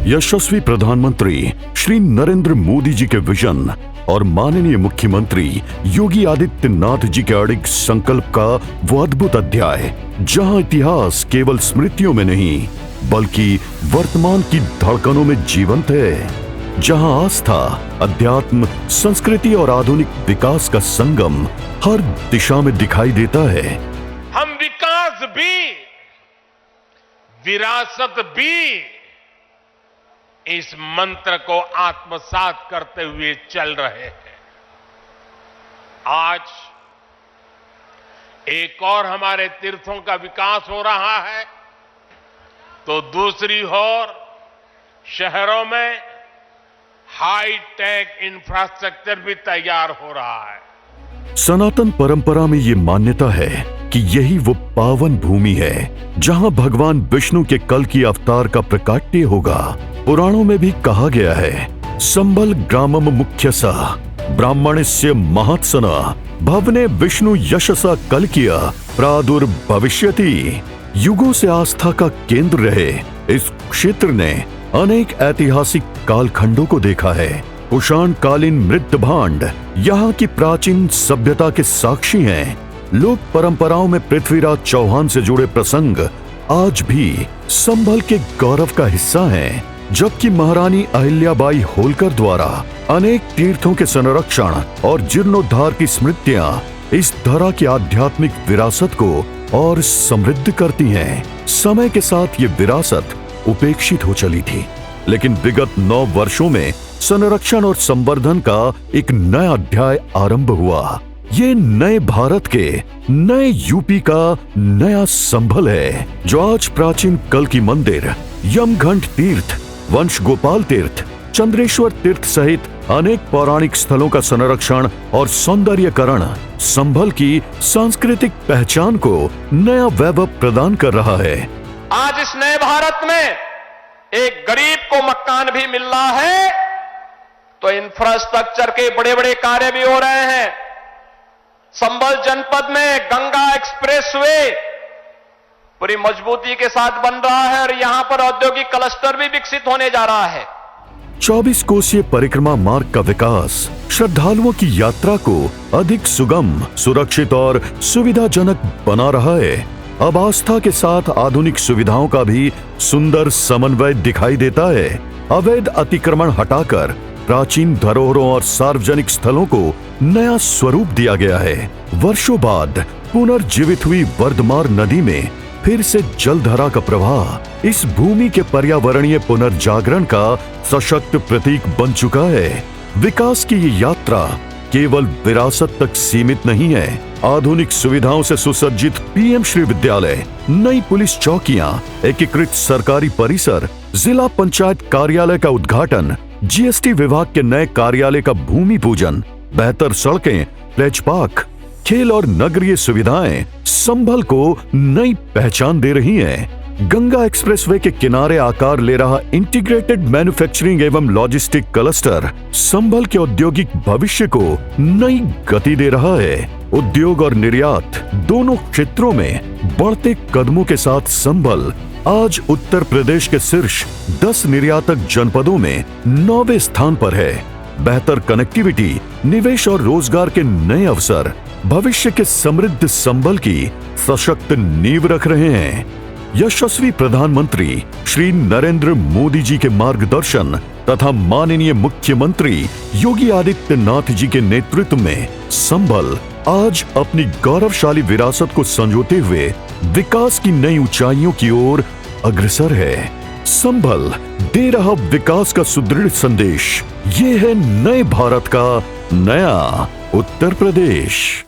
यशस्वी प्रधानमंत्री श्री नरेंद्र मोदी जी के विजन और माननीय मुख्यमंत्री योगी आदित्यनाथ जी के अडिग संकल्प का वो अद्भुत अध्याय, जहां इतिहास केवल स्मृतियों में नहीं बल्कि वर्तमान की धड़कनों में जीवंत है, जहां आस्था, अध्यात्म, संस्कृति और आधुनिक विकास का संगम हर दिशा में दिखाई देता है। हम विकास भी, विरासत भी, इस मंत्र को आत्मसात करते हुए चल रहे हैं। आज एक और हमारे तीर्थों का विकास हो रहा है, तो दूसरी ओर शहरों में हाई टेक इंफ्रास्ट्रक्चर भी तैयार हो रहा है। सनातन परंपरा में ये मान्यता है कि यही वो पावन भूमि है जहां भगवान विष्णु के कल की अवतार का प्रकाट्य होगा। पुराणों में भी कहा गया है, संबल ग्रामम मुख्यसः ब्राह्मणस्य महत्सना भवने विष्णु यशसा कलकिया प्रादुर्भविष्यति। युगों से आस्था का केंद्र रहे इस क्षेत्र ने अनेक ऐतिहासिक कालखंडों को देखा है। कुषाण कालीन मृत भांड यहाँ की प्राचीन सभ्यता के साक्षी हैं। लोक परंपराओं में पृथ्वीराज चौहान से जुड़े प्रसंग आज भी संभल के गौरव का हिस्सा हैं, जबकि महारानी अहिल्याबाई होलकर द्वारा अनेक तीर्थों के संरक्षण और जीर्णोद्धार की स्मृतियां इस धरा की आध्यात्मिक विरासत को और समृद्ध करती हैं। समय के साथ ये विरासत उपेक्षित हो चली थी, लेकिन विगत 9 वर्षों में संरक्षण और संवर्धन का एक नया अध्याय आरंभ हुआ। ये नए भारत के, नए यूपी का नया संभल है, जो आज प्राचीन कल की मंदिर, यमघंट तीर्थ, वंश गोपाल तीर्थ, चंद्रेश्वर तीर्थ सहित अनेक पौराणिक स्थलों का संरक्षण और सौंदर्यकरण संभल की सांस्कृतिक पहचान को नया वैभव प्रदान कर रहा है। आज इस नए भारत में एक गरीब को मकान भी मिल रहा है, तो इंफ्रास्ट्रक्चर के बड़े बड़े कार्य भी हो रहे हैं। संभल जनपद में गंगा एक्सप्रेसवे पूरी मजबूती के साथ बन रहा है और यहां पर औद्योगिक क्लस्टर भी विकसित होने जा रहा है। 24 कोसीय परिक्रमा मार्ग का विकास श्रद्धालुओं की यात्रा को अधिक सुगम, सुरक्षित और सुविधाजनक बना रहा है। अब आस्था के साथ आधुनिक सुविधाओं का भी सुंदर समन्वय दिखाई देता है। अवैध अतिक्रमण हटाकर प्राचीन धरोहरों और सार्वजनिक स्थलों को नया स्वरूप दिया गया है। वर्षों बाद पुनर्जीवित हुई वर्धमान नदी में फिर से जलधारा का प्रवाह इस भूमि के पर्यावरणीय पुनर्जागरण का सशक्त प्रतीक बन चुका है। विकास की ये यात्रा केवल विरासत तक सीमित नहीं है। आधुनिक सुविधाओं से सुसज्जित पीएम श्री विद्यालय, नई पुलिस चौकियां, एकीकृत सरकारी परिसर, जिला पंचायत कार्यालय का उद्घाटन, जीएसटी विभाग के नए कार्यालय का भूमि पूजन, बेहतर सड़कें, प्लेज पार्क, खेल और नगरीय सुविधाएं संभल को नई पहचान दे रही हैं। गंगा एक्सप्रेसवे के किनारे आकार ले रहा इंटीग्रेटेड मैन्युफैक्चरिंग एवं लॉजिस्टिक क्लस्टर संभल के औद्योगिक भविष्य को नई गति दे रहा है। उद्योग और निर्यात दोनों क्षेत्रों में बढ़ते कदमों के साथ संभल आज उत्तर प्रदेश के शीर्ष 10 निर्यातक जनपदों में 9वें स्थान पर है। बेहतर कनेक्टिविटी, निवेश और रोजगार के नए अवसर भविष्य के समृद्ध संभल की सशक्त नींव रख रहे हैं। यशस्वी प्रधानमंत्री श्री नरेंद्र मोदी जी के मार्गदर्शन तथा माननीय मुख्यमंत्री योगी आदित्यनाथ जी के नेतृत्व में संभल आज अपनी गौरवशाली विरासत को संजोते हुए विकास की नई ऊंचाइयों की ओर अग्रसर है। संभल दे रहा विकास का सुदृढ़ संदेश। ये है नए भारत का नया उत्तर प्रदेश।